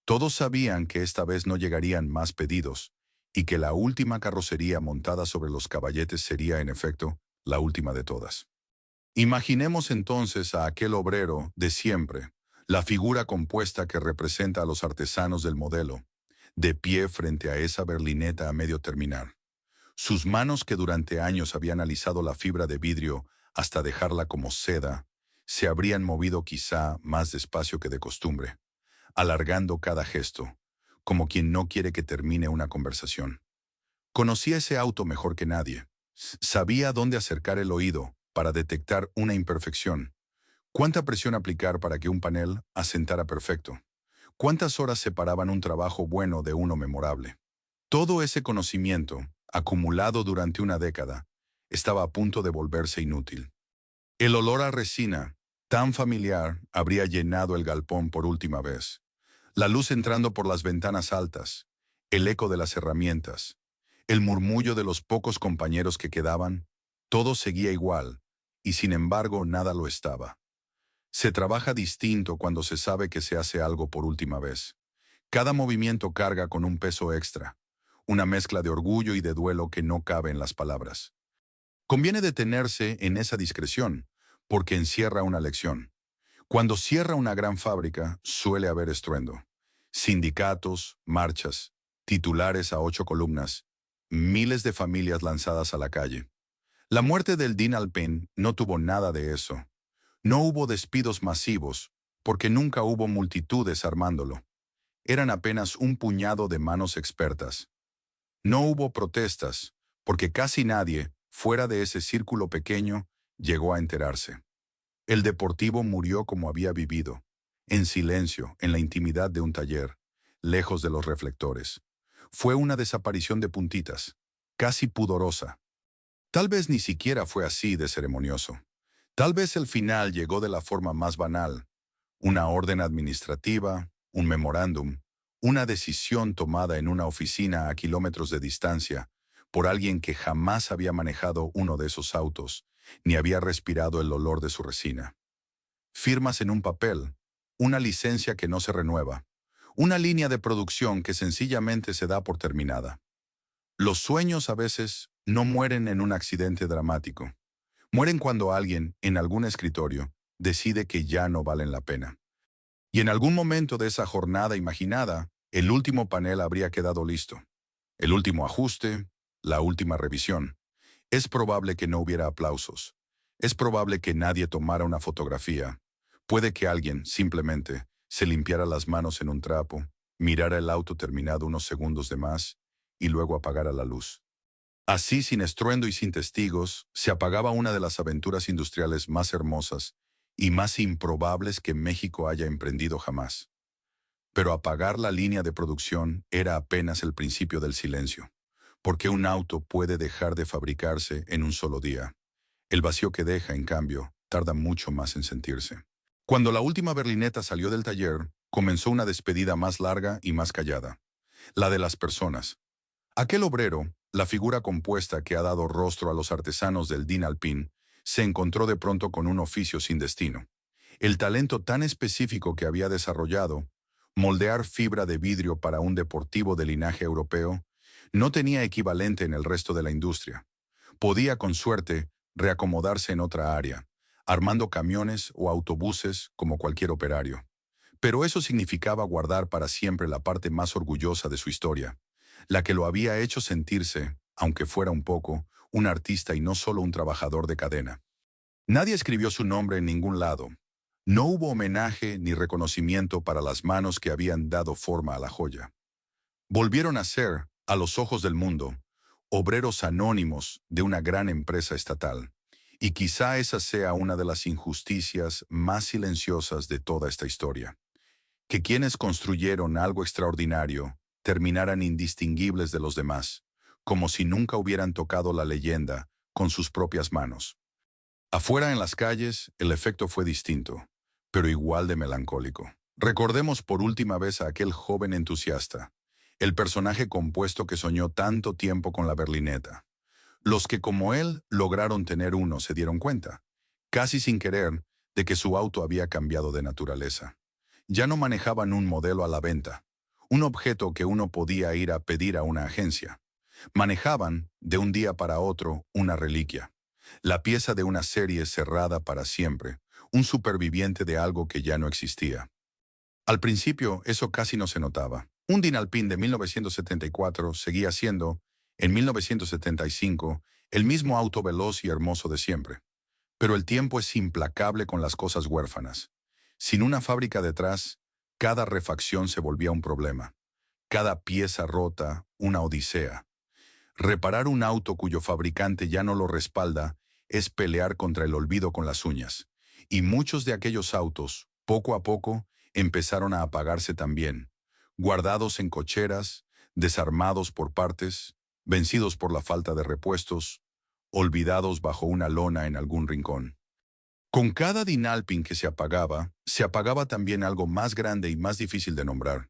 Todos sabían que esta vez no llegarían más pedidos, y que la última carrocería montada sobre los caballetes sería, en efecto, la última de todas. Imaginemos entonces a aquel obrero de siempre, la figura compuesta que representa a los artesanos del modelo, de pie frente a esa berlineta a medio terminar. Sus manos que durante años habían alisado la fibra de vidrio hasta dejarla como seda, se habrían movido quizá más despacio que de costumbre, alargando cada gesto, como quien no quiere que termine una conversación. Conocía ese auto mejor que nadie. Sabía dónde acercar el oído para detectar una imperfección. Cuánta presión aplicar para que un panel asentara perfecto. Cuántas horas separaban un trabajo bueno de uno memorable. Todo ese conocimiento, acumulado durante una década, estaba a punto de volverse inútil. El olor a resina, tan familiar, habría llenado el galpón por última vez. La luz entrando por las ventanas altas, el eco de las herramientas, el murmullo de los pocos compañeros que quedaban, todo seguía igual, y sin embargo nada lo estaba. Se trabaja distinto cuando se sabe que se hace algo por última vez. Cada movimiento carga con un peso extra, una mezcla de orgullo y de duelo que no cabe en las palabras. Conviene detenerse en esa discreción, porque encierra una lección. Cuando cierra una gran fábrica, suele haber estruendo. Sindicatos, marchas, titulares a 8 columnas, miles de familias lanzadas a la calle. La muerte del Dinalpín no tuvo nada de eso. No hubo despidos masivos, porque nunca hubo multitudes armándolo. Eran apenas un puñado de manos expertas. No hubo protestas, porque casi nadie, fuera de ese círculo pequeño, llegó a enterarse. El Deportivo murió como había vivido, en silencio, en la intimidad de un taller, lejos de los reflectores. Fue una desaparición de puntitas, casi pudorosa. Tal vez ni siquiera fue así de ceremonioso. Tal vez el final llegó de la forma más banal, una orden administrativa, un memorándum, una decisión tomada en una oficina a kilómetros de distancia por alguien que jamás había manejado uno de esos autos, ni había respirado el olor de su resina. Firmas en un papel, una licencia que no se renueva, una línea de producción que sencillamente se da por terminada. Los sueños a veces no mueren en un accidente dramático, Mueren cuando alguien, en algún escritorio, decide que ya no valen la pena. Y en algún momento de esa jornada imaginada, el último panel habría quedado listo. El último ajuste, la última revisión. Es probable que no hubiera aplausos. Es probable que nadie tomara una fotografía. Puede que alguien, simplemente, se limpiara las manos en un trapo, mirara el auto terminado unos segundos de más y luego apagara la luz. Así, sin estruendo y sin testigos, se apagaba una de las aventuras industriales más hermosas y más improbables que México haya emprendido jamás. Pero apagar la línea de producción era apenas el principio del silencio, porque un auto puede dejar de fabricarse en un solo día. El vacío que deja, en cambio, tarda mucho más en sentirse. Cuando la última berlineta salió del taller, comenzó una despedida más larga y más callada, la de las personas. Aquel obrero, la figura compuesta que ha dado rostro a los artesanos del Din Alpin, se encontró de pronto con un oficio sin destino. El talento tan específico que había desarrollado, moldear fibra de vidrio para un deportivo de linaje europeo, no tenía equivalente en el resto de la industria. Podía, con suerte, reacomodarse en otra área, armando camiones o autobuses como cualquier operario. Pero eso significaba guardar para siempre la parte más orgullosa de su historia, la que lo había hecho sentirse, aunque fuera un poco, un artista y no solo un trabajador de cadena. Nadie escribió su nombre en ningún lado. No hubo homenaje ni reconocimiento para las manos que habían dado forma a la joya. Volvieron a ser, a los ojos del mundo, obreros anónimos de una gran empresa estatal. Y quizá esa sea una de las injusticias más silenciosas de toda esta historia. Que quienes construyeron algo extraordinario terminaran indistinguibles de los demás, como si nunca hubieran tocado la leyenda con sus propias manos. Afuera en las calles, el efecto fue distinto, pero igual de melancólico. Recordemos por última vez a aquel joven entusiasta, el personaje compuesto que soñó tanto tiempo con la berlineta. Los que como él lograron tener uno se dieron cuenta, casi sin querer, de que su auto había cambiado de naturaleza. Ya no manejaban un modelo a la venta, un objeto que uno podía ir a pedir a una agencia. Manejaban, de un día para otro, una reliquia, la pieza de una serie cerrada para siempre, un superviviente de algo que ya no existía. Al principio, eso casi no se notaba. Un Dinalpin de 1974 seguía siendo, en 1975, el mismo auto veloz y hermoso de siempre. Pero el tiempo es implacable con las cosas huérfanas. Sin una fábrica detrás, cada refacción se volvía un problema. Cada pieza rota, una odisea. Reparar un auto cuyo fabricante ya no lo respalda es pelear contra el olvido con las uñas. Y muchos de aquellos autos, poco a poco, empezaron a apagarse también, guardados en cocheras, desarmados por partes, vencidos por la falta de repuestos, olvidados bajo una lona en algún rincón. Con cada Dinalpin que se apagaba también algo más grande y más difícil de nombrar.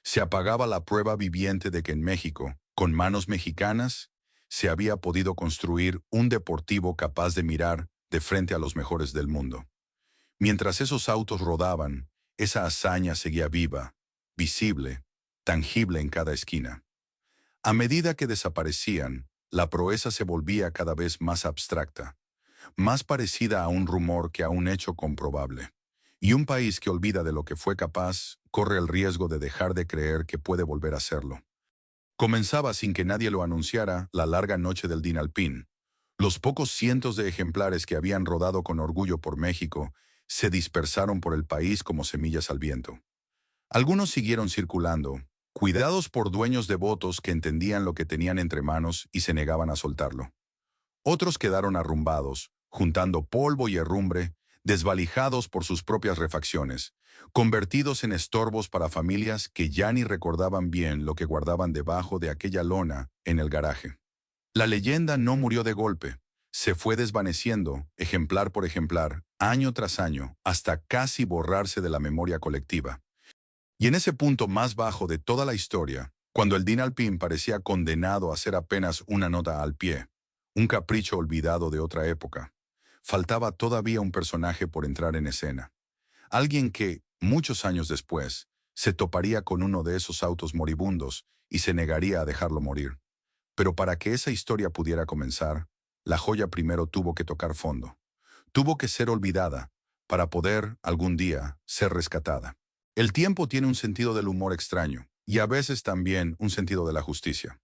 Se apagaba la prueba viviente de que en México, con manos mexicanas, se había podido construir un deportivo capaz de mirar de frente a los mejores del mundo. Mientras esos autos rodaban, esa hazaña seguía viva, visible, tangible en cada esquina. A medida que desaparecían, la proeza se volvía cada vez más abstracta, más parecida a un rumor que a un hecho comprobable. Y un país que olvida de lo que fue capaz corre el riesgo de dejar de creer que puede volver a hacerlo. Comenzaba sin que nadie lo anunciara la larga noche del Dinalpin. Los pocos cientos de ejemplares que habían rodado con orgullo por México se dispersaron por el país como semillas al viento. Algunos siguieron circulando, cuidados por dueños devotos que entendían lo que tenían entre manos y se negaban a soltarlo. Otros quedaron arrumbados, juntando polvo y herrumbre, desvalijados por sus propias refacciones, convertidos en estorbos para familias que ya ni recordaban bien lo que guardaban debajo de aquella lona en el garaje. La leyenda no murió de golpe, se fue desvaneciendo, ejemplar por ejemplar, año tras año, hasta casi borrarse de la memoria colectiva. Y en ese punto más bajo de toda la historia, cuando el Dinalpin parecía condenado a ser apenas una nota al pie, un capricho olvidado de otra época, faltaba todavía un personaje por entrar en escena. Alguien que, muchos años después, se toparía con uno de esos autos moribundos y se negaría a dejarlo morir. Pero para que esa historia pudiera comenzar, la joya primero tuvo que tocar fondo. Tuvo que ser olvidada para poder, algún día, ser rescatada. El tiempo tiene un sentido del humor extraño y a veces también un sentido de la justicia.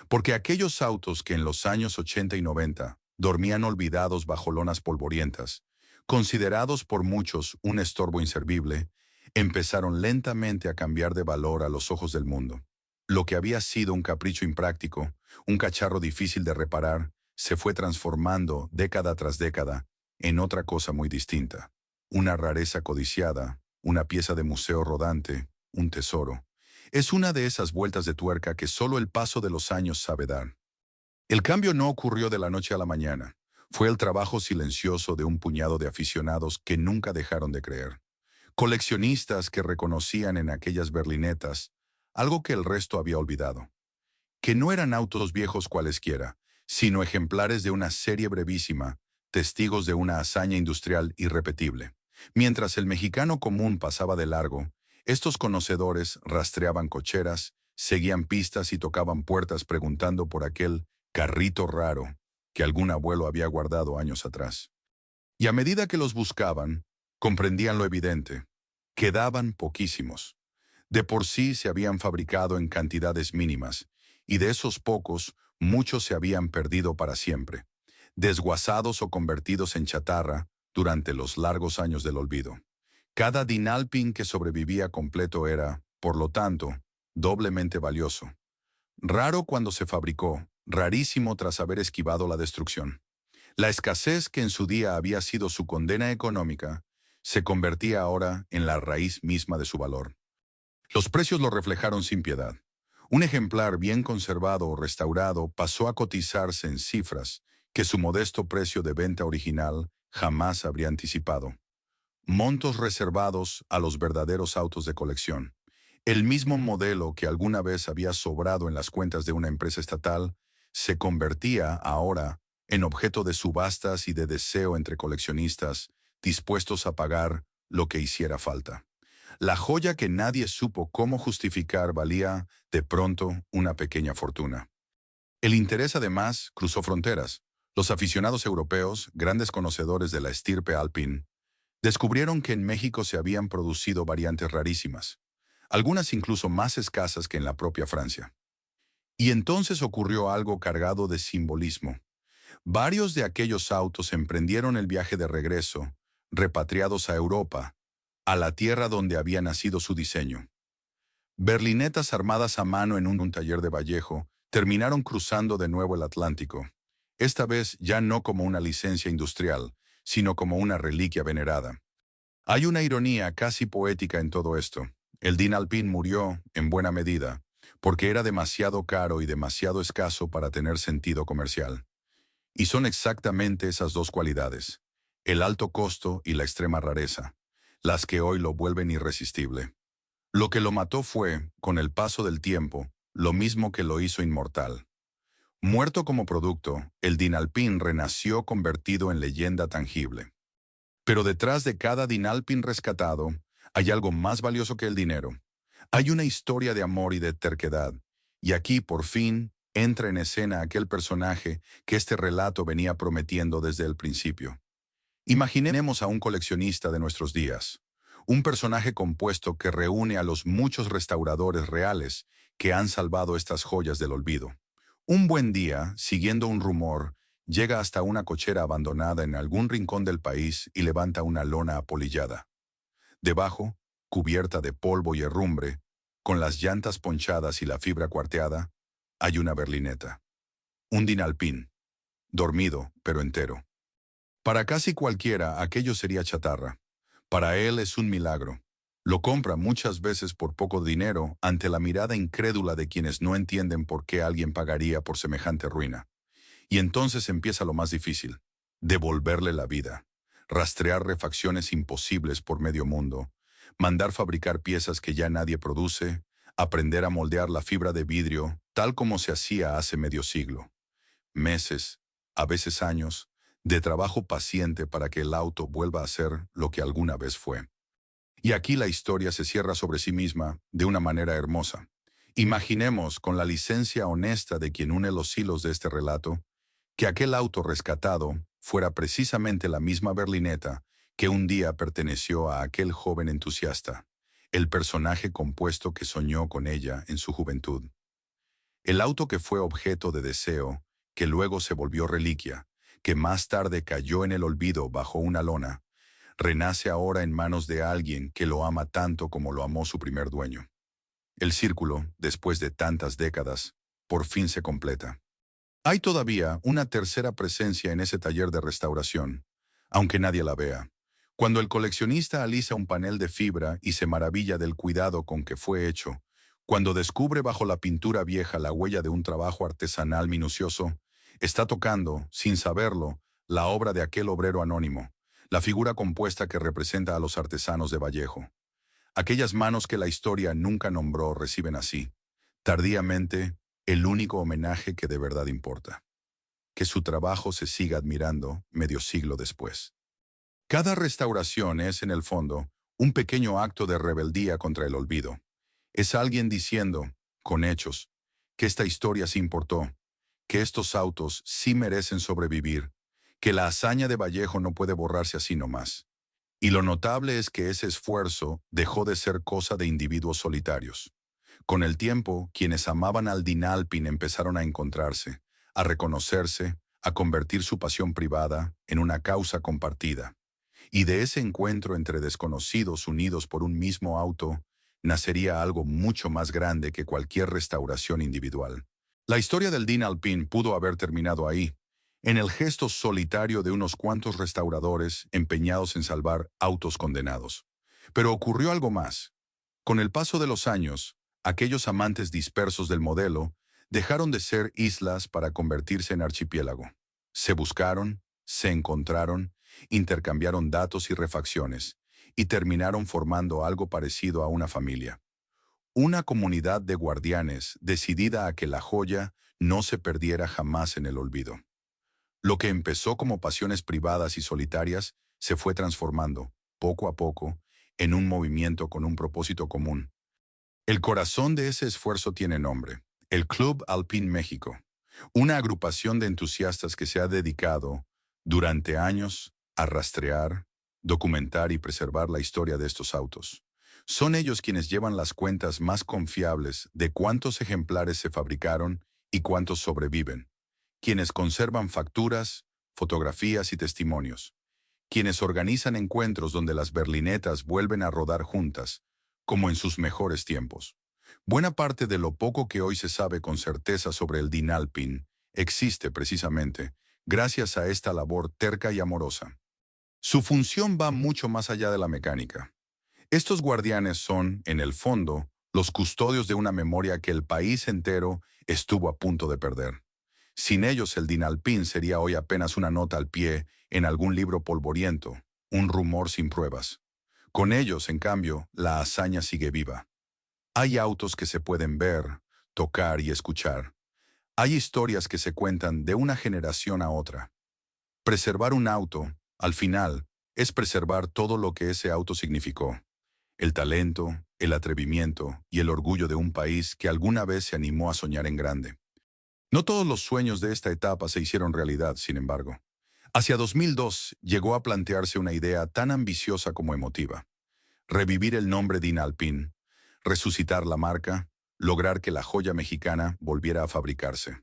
Porque aquellos autos que en los años 80 y 90 dormían olvidados bajo lonas polvorientas, considerados por muchos un estorbo inservible, empezaron lentamente a cambiar de valor a los ojos del mundo. Lo que había sido un capricho impráctico, un cacharro difícil de reparar, se fue transformando década tras década en otra cosa muy distinta. Una rareza codiciada, una pieza de museo rodante, un tesoro. Es una de esas vueltas de tuerca que solo el paso de los años sabe dar. El cambio no ocurrió de la noche a la mañana. Fue el trabajo silencioso de un puñado de aficionados que nunca dejaron de creer. Coleccionistas que reconocían en aquellas berlinetas algo que el resto había olvidado. Que no eran autos viejos cualesquiera, sino ejemplares de una serie brevísima, testigos de una hazaña industrial irrepetible. Mientras el mexicano común pasaba de largo, estos conocedores rastreaban cocheras, seguían pistas y tocaban puertas preguntando por aquel carrito raro que algún abuelo había guardado años atrás. Y a medida que los buscaban, comprendían lo evidente. Quedaban poquísimos. De por sí se habían fabricado en cantidades mínimas, y de esos pocos, muchos se habían perdido para siempre, desguazados o convertidos en chatarra durante los largos años del olvido. Cada Dinalpin que sobrevivía completo era, por lo tanto, doblemente valioso. Raro cuando se fabricó, rarísimo tras haber esquivado la destrucción. La escasez que en su día había sido su condena económica, se convertía ahora en la raíz misma de su valor. Los precios lo reflejaron sin piedad. Un ejemplar bien conservado o restaurado pasó a cotizarse en cifras que su modesto precio de venta original jamás habría anticipado. Montos reservados a los verdaderos autos de colección. El mismo modelo que alguna vez había sobrado en las cuentas de una empresa estatal, se convertía ahora en objeto de subastas y de deseo entre coleccionistas, dispuestos a pagar lo que hiciera falta. La joya que nadie supo cómo justificar valía, de pronto, una pequeña fortuna. El interés, además, cruzó fronteras. Los aficionados europeos, grandes conocedores de la estirpe Alpine, descubrieron que en México se habían producido variantes rarísimas, algunas incluso más escasas que en la propia Francia. Y entonces ocurrió algo cargado de simbolismo. Varios de aquellos autos emprendieron el viaje de regreso, repatriados a Europa, a la tierra donde había nacido su diseño. Berlinetas armadas a mano en un taller de Vallejo terminaron cruzando de nuevo el Atlántico, esta vez ya no como una licencia industrial, sino como una reliquia venerada. Hay una ironía casi poética en todo esto. El Dinalpin murió, en buena medida, porque era demasiado caro y demasiado escaso para tener sentido comercial. Y son exactamente esas dos cualidades, el alto costo y la extrema rareza, las que hoy lo vuelven irresistible. Lo que lo mató fue, con el paso del tiempo, lo mismo que lo hizo inmortal. Muerto como producto, el Dinalpin renació convertido en leyenda tangible. Pero detrás de cada Dinalpin rescatado, hay algo más valioso que el dinero. Hay una historia de amor y de terquedad. Y aquí, por fin, entra en escena aquel personaje que este relato venía prometiendo desde el principio. Imaginemos a un coleccionista de nuestros días, un personaje compuesto que reúne a los muchos restauradores reales que han salvado estas joyas del olvido. Un buen día, siguiendo un rumor, llega hasta una cochera abandonada en algún rincón del país y levanta una lona apolillada. Debajo, cubierta de polvo y herrumbre, con las llantas ponchadas y la fibra cuarteada, hay una berlineta. Un Dinalpin, dormido pero entero. Para casi cualquiera aquello sería chatarra. Para él es un milagro. Lo compra muchas veces por poco dinero ante la mirada incrédula de quienes no entienden por qué alguien pagaría por semejante ruina. Y entonces empieza lo más difícil: devolverle la vida, rastrear refacciones imposibles por medio mundo, mandar fabricar piezas que ya nadie produce, aprender a moldear la fibra de vidrio tal como se hacía hace medio siglo. Meses, a veces años, de trabajo paciente para que el auto vuelva a ser lo que alguna vez fue. Y aquí la historia se cierra sobre sí misma de una manera hermosa. Imaginemos, con la licencia honesta de quien une los hilos de este relato, Que aquel auto rescatado fuera precisamente la misma berlineta que un día perteneció a aquel joven entusiasta, el personaje compuesto que soñó con ella en su juventud. El auto que fue objeto de deseo, que luego se volvió reliquia, que más tarde cayó en el olvido bajo una lona, renace ahora en manos de alguien que lo ama tanto como lo amó su primer dueño. El círculo, después de tantas décadas, por fin se completa. Hay todavía una tercera presencia en ese taller de restauración, aunque nadie la vea. Cuando el coleccionista alisa un panel de fibra y se maravilla del cuidado con que fue hecho, cuando descubre bajo la pintura vieja la huella de un trabajo artesanal minucioso, está tocando, sin saberlo, la obra de aquel obrero anónimo, la figura compuesta que representa a los artesanos de Vallejo. Aquellas manos que la historia nunca nombró reciben así, tardíamente, el único homenaje que de verdad importa. Que su trabajo se siga admirando medio siglo después. Cada restauración es, en el fondo, un pequeño acto de rebeldía contra el olvido. Es alguien diciendo, con hechos, que esta historia sí importó, que estos autos sí merecen sobrevivir, que la hazaña de Vallejo no puede borrarse así nomás. Y lo notable es que ese esfuerzo dejó de ser cosa de individuos solitarios. Con el tiempo, quienes amaban al Dinalpin empezaron a encontrarse, a reconocerse, a convertir su pasión privada en una causa compartida. Y de ese encuentro entre desconocidos unidos por un mismo auto, nacería algo mucho más grande que cualquier restauración individual. La historia del Dinalpin pudo haber terminado ahí, en el gesto solitario de unos cuantos restauradores empeñados en salvar autos condenados. Pero ocurrió algo más. Con el paso de los años, aquellos amantes dispersos del modelo dejaron de ser islas para convertirse en archipiélago. Se buscaron, se encontraron, intercambiaron datos y refacciones, y terminaron formando algo parecido a una familia. Una comunidad de guardianes decidida a que la joya no se perdiera jamás en el olvido. Lo que empezó como pasiones privadas y solitarias se fue transformando, poco a poco, en un movimiento con un propósito común. El corazón de ese esfuerzo tiene nombre, el Club Alpine México, una agrupación de entusiastas que se ha dedicado, durante años, a rastrear, documentar y preservar la historia de estos autos. Son ellos quienes llevan las cuentas más confiables de cuántos ejemplares se fabricaron y cuántos sobreviven, quienes conservan facturas, fotografías y testimonios, quienes organizan encuentros donde las berlinetas vuelven a rodar juntas, como en sus mejores tiempos. Buena parte de lo poco que hoy se sabe con certeza sobre el Dinalpin existe precisamente gracias a esta labor terca y amorosa. Su función va mucho más allá de la mecánica. Estos guardianes son, en el fondo, los custodios de una memoria que el país entero estuvo a punto de perder. Sin ellos el Dinalpin sería hoy apenas una nota al pie en algún libro polvoriento, un rumor sin pruebas. Con ellos, en cambio, la hazaña sigue viva. Hay autos que se pueden ver, tocar y escuchar. Hay historias que se cuentan de una generación a otra. Preservar un auto, al final, es preservar todo lo que ese auto significó. El talento, el atrevimiento y el orgullo de un país que alguna vez se animó a soñar en grande. No todos los sueños de esta etapa se hicieron realidad, sin embargo. Hacia 2002 llegó a plantearse una idea tan ambiciosa como emotiva. Revivir el nombre Dinalpin, resucitar la marca, lograr que la joya mexicana volviera a fabricarse.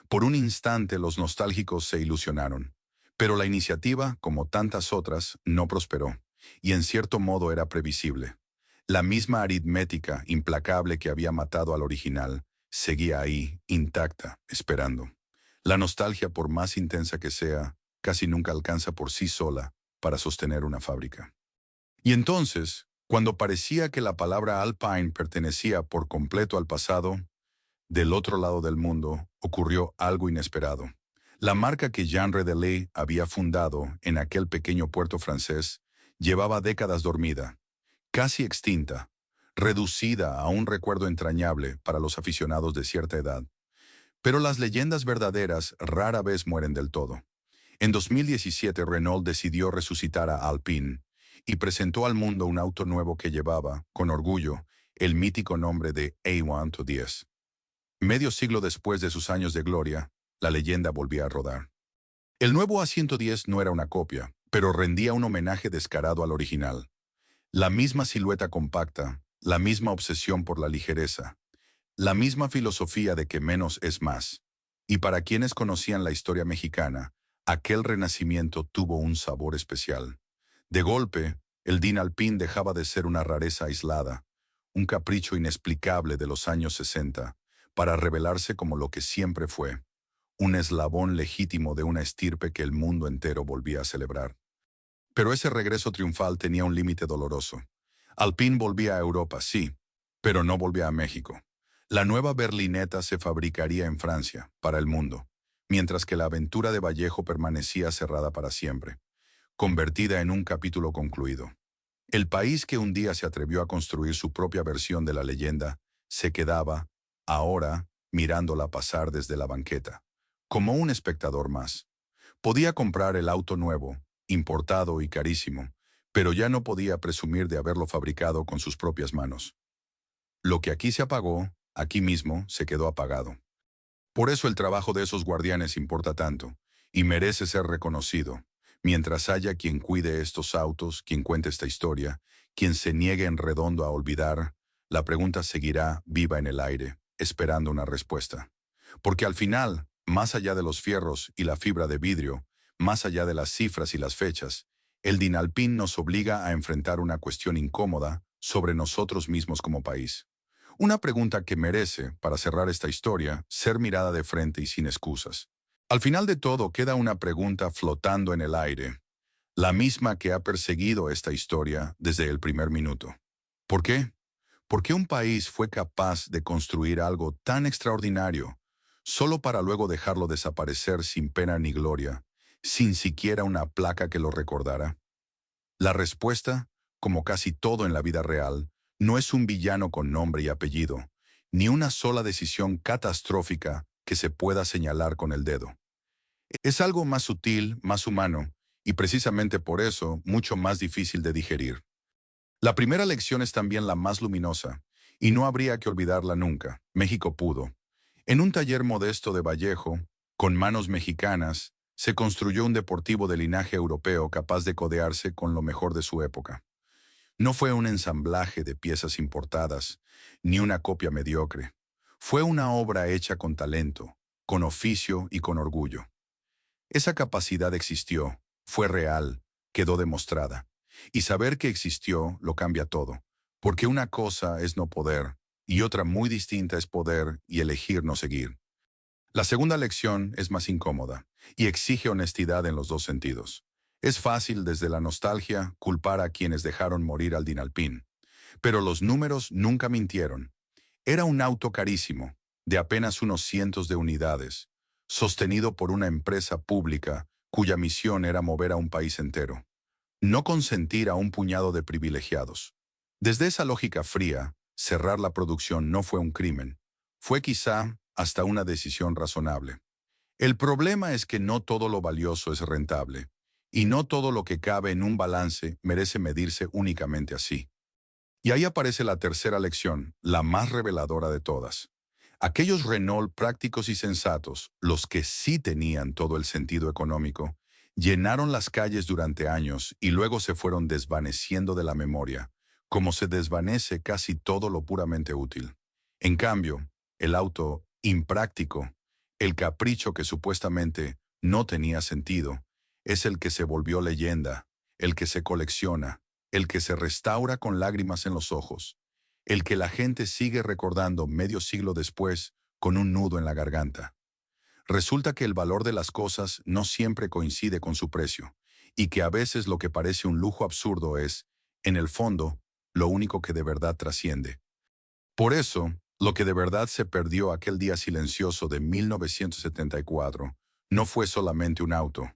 Por un instante los nostálgicos se ilusionaron, pero la iniciativa, como tantas otras, no prosperó, y en cierto modo era previsible. La misma aritmética implacable que había matado al original seguía ahí, intacta, esperando. La nostalgia, por más intensa que sea, casi nunca alcanza por sí sola para sostener una fábrica. Y entonces, cuando parecía que la palabra Alpine pertenecía por completo al pasado, del otro lado del mundo ocurrió algo inesperado. La marca que Jean Redeley había fundado en aquel pequeño puerto francés llevaba décadas dormida, casi extinta, reducida a un recuerdo entrañable para los aficionados de cierta edad. Pero las leyendas verdaderas rara vez mueren del todo. En 2017 Renault decidió resucitar a Alpine y presentó al mundo un auto nuevo que llevaba, con orgullo, el mítico nombre de A110. Medio siglo después de sus años de gloria, la leyenda volvía a rodar. El nuevo A110 no era una copia, pero rendía un homenaje descarado al original. La misma silueta compacta, la misma obsesión por la ligereza, la misma filosofía de que menos es más. Y para quienes conocían la historia mexicana, aquel renacimiento tuvo un sabor especial. De golpe, el Dinalpín dejaba de ser una rareza aislada, un capricho inexplicable de los años 60, para revelarse como lo que siempre fue, un eslabón legítimo de una estirpe que el mundo entero volvía a celebrar. Pero ese regreso triunfal tenía un límite doloroso. Alpine volvía a Europa, sí, pero no volvía a México. La nueva berlineta se fabricaría en Francia, para el mundo, mientras que la aventura de Vallejo permanecía cerrada para siempre, convertida en un capítulo concluido. El país que un día se atrevió a construir su propia versión de la leyenda, se quedaba, ahora, mirándola pasar desde la banqueta, como un espectador más. Podía comprar el auto nuevo, importado y carísimo, pero ya no podía presumir de haberlo fabricado con sus propias manos. Lo que aquí se apagó, aquí mismo se quedó apagado. Por eso el trabajo de esos guardianes importa tanto, y merece ser reconocido, mientras haya quien cuide estos autos, quien cuente esta historia, quien se niegue en redondo a olvidar, la pregunta seguirá viva en el aire, esperando una respuesta. Porque al final, más allá de los fierros y la fibra de vidrio, más allá de las cifras y las fechas, el Dinalpín nos obliga a enfrentar una cuestión incómoda sobre nosotros mismos como país. Una pregunta que merece, para cerrar esta historia, ser mirada de frente y sin excusas. Al final de todo queda una pregunta flotando en el aire, la misma que ha perseguido esta historia desde el primer minuto. ¿Por qué? ¿Por qué un país fue capaz de construir algo tan extraordinario solo para luego dejarlo desaparecer sin pena ni gloria, sin siquiera una placa que lo recordara? La respuesta, como casi todo en la vida real, no es un villano con nombre y apellido, ni una sola decisión catastrófica que se pueda señalar con el dedo. Es algo más sutil, más humano, y precisamente por eso mucho más difícil de digerir. La primera lección es también la más luminosa, y no habría que olvidarla nunca. México pudo. En un taller modesto de Vallejo, con manos mexicanas, se construyó un deportivo de linaje europeo capaz de codearse con lo mejor de su época. No fue un ensamblaje de piezas importadas, ni una copia mediocre. Fue una obra hecha con talento, con oficio y con orgullo. Esa capacidad existió, fue real, quedó demostrada. Y saber que existió lo cambia todo, porque una cosa es no poder, y otra muy distinta es poder y elegir no seguir. La segunda lección es más incómoda, y exige honestidad en los dos sentidos. Es fácil desde la nostalgia culpar a quienes dejaron morir al Dinalpín, pero los números nunca mintieron. Era un auto carísimo, de apenas unos cientos de unidades, sostenido por una empresa pública cuya misión era mover a un país entero, no consentir a un puñado de privilegiados. Desde esa lógica fría, cerrar la producción no fue un crimen, fue quizá hasta una decisión razonable. El problema es que no todo lo valioso es rentable, y no todo lo que cabe en un balance merece medirse únicamente así. Y ahí aparece la tercera lección, la más reveladora de todas. Aquellos Renault prácticos y sensatos, los que sí tenían todo el sentido económico, llenaron las calles durante años y luego se fueron desvaneciendo de la memoria, como se desvanece casi todo lo puramente útil. En cambio, el auto impráctico, el capricho que supuestamente no tenía sentido, es el que se volvió leyenda, el que se colecciona, el que se restaura con lágrimas en los ojos, el que la gente sigue recordando medio siglo después con un nudo en la garganta. Resulta que el valor de las cosas no siempre coincide con su precio, y que a veces lo que parece un lujo absurdo es, en el fondo, lo único que de verdad trasciende. Por eso, lo que de verdad se perdió aquel día silencioso de 1974 no fue solamente un auto,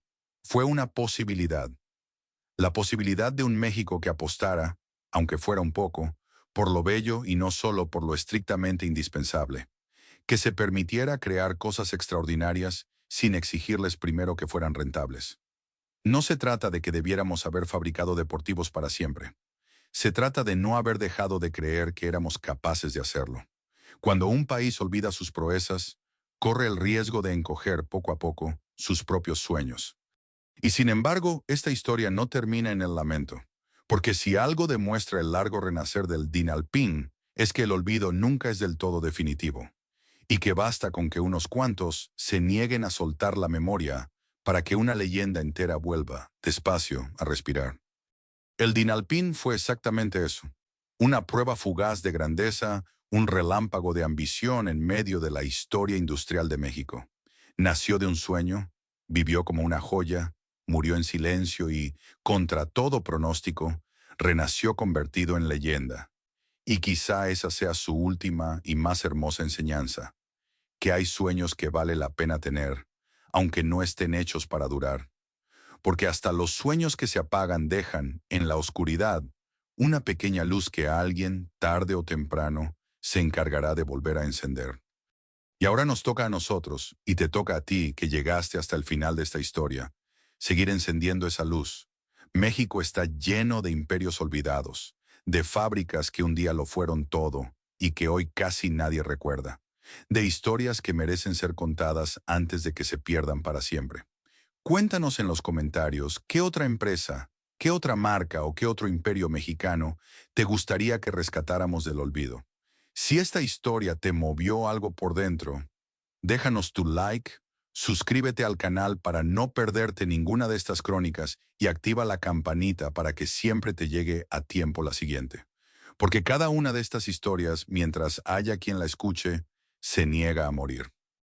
fue una posibilidad. La posibilidad de un México que apostara, aunque fuera un poco, por lo bello y no solo por lo estrictamente indispensable, que se permitiera crear cosas extraordinarias sin exigirles primero que fueran rentables. No se trata de que debiéramos haber fabricado deportivos para siempre. Se trata de no haber dejado de creer que éramos capaces de hacerlo. Cuando un país olvida sus proezas, corre el riesgo de encoger poco a poco sus propios sueños. Y sin embargo, esta historia no termina en el lamento, porque si algo demuestra el largo renacer del Dinalpín, es que el olvido nunca es del todo definitivo, y que basta con que unos cuantos se nieguen a soltar la memoria para que una leyenda entera vuelva, despacio, a respirar. El Dinalpín fue exactamente eso, una prueba fugaz de grandeza, un relámpago de ambición en medio de la historia industrial de México. Nació de un sueño, vivió como una joya, murió en silencio y, contra todo pronóstico, renació convertido en leyenda. Y quizá esa sea su última y más hermosa enseñanza, que hay sueños que vale la pena tener, aunque no estén hechos para durar. Porque hasta los sueños que se apagan dejan, en la oscuridad, una pequeña luz que alguien, tarde o temprano, se encargará de volver a encender. Y ahora nos toca a nosotros, y te toca a ti, que llegaste hasta el final de esta historia, seguir encendiendo esa luz. México está lleno de imperios olvidados, de fábricas que un día lo fueron todo y que hoy casi nadie recuerda, de historias que merecen ser contadas antes de que se pierdan para siempre. Cuéntanos en los comentarios qué otra empresa, qué otra marca o qué otro imperio mexicano te gustaría que rescatáramos del olvido. Si esta historia te movió algo por dentro, déjanos tu like, suscríbete al canal para no perderte ninguna de estas crónicas y activa la campanita para que siempre te llegue a tiempo la siguiente. Porque cada una de estas historias, mientras haya quien la escuche, se niega a morir.